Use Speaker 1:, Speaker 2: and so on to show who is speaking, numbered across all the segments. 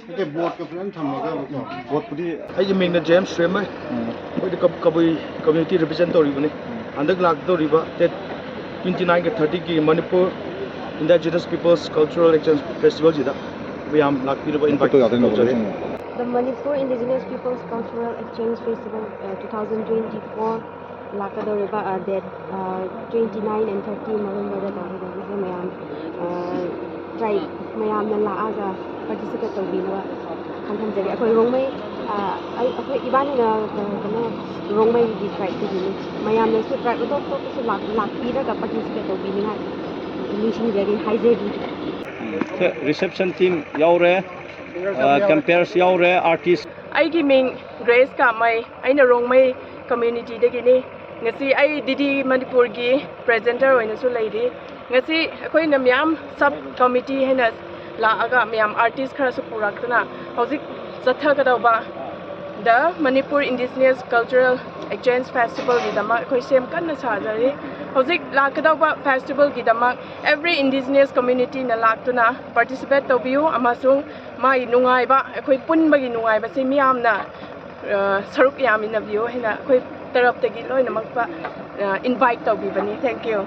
Speaker 1: cái board cái plan tham gia cái
Speaker 2: board pudi
Speaker 3: ai mình là James Streamer với cái community representative này anh được lạc đâu riba Tết 29 cái 30 cái Manipur Indigenous Peoples Cultural Exchange Festival gì đó we am lạc đi invite
Speaker 4: The Manipur Indigenous Peoples Cultural Exchange Festival 2024 lakadoriba date 29 and 30 November da tawda mayam tribe mayam na laaga participate tawbina khantham jari akoi rongmai akoi ibani na kana rongmai di tribe ti mayam na su tribe to su lakpi da participate tawbina mission jari haizedi
Speaker 2: reception team yaure campaigners yaure artist
Speaker 5: aigi ming Grace ka mai aina rongmai community dagini ngasi ai didi Manipur gi presenter oina su leidi ngasi akoi na myam sub committee hena la aga myam artist khara su puraktana hojik satha ka dawba the Manipur Indigenous Cultural Exchange Festival gi dama akoi sem kan na sajari hojik la ka dawba festival gi dama every indigenous community na laktuna participate tobiu amasung mai nungai ba akoi punba gi nungai ba se myam na saruk yamina view hena akoi tarap tagi loina makpa invite to bibani thank you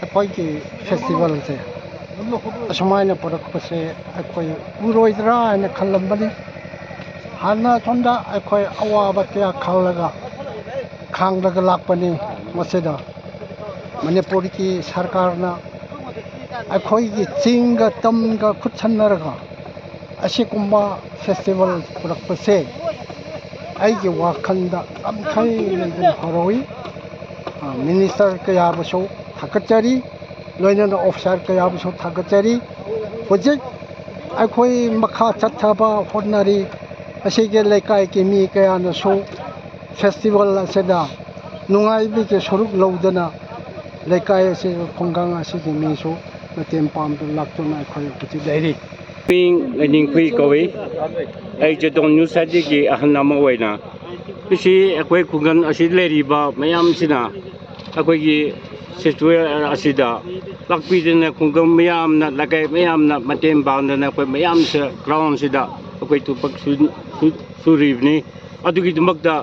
Speaker 6: akoi ki festival se asmai na parak pase akoi uroidra na khallambani hana thonda akoi awa kya khallaga khangdaga lakpani maseda manipur ki sarkar na akoi ki chinga tamga khutchanaraga asikumba festival parak pase aigi wakhanda amthai legun haroi minister kaya baso thakachari loina officer kaya baso thakachari project akhoi makha chathaba honari asige lekai ki mi kaya na so festival aseda nungai bi ke soruk lodana lekai ase khonggang asige mi so natem pam laktuna akhoi kuchi dairi
Speaker 2: ping lening pui kowi ai je dong new sadi gi ahnama waina isi akoi kungan asi leriba mayam sina akoi gi situation asida lakpi dena kungam mayam na lakai mayam na matem bang na akoi mayam se ground sida akoi tu pak suribni adugi dumakda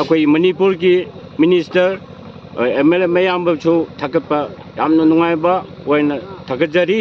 Speaker 2: akoi Manipur gi minister MLA mayam ba chu thakapa yamna nungai ba waina thakajari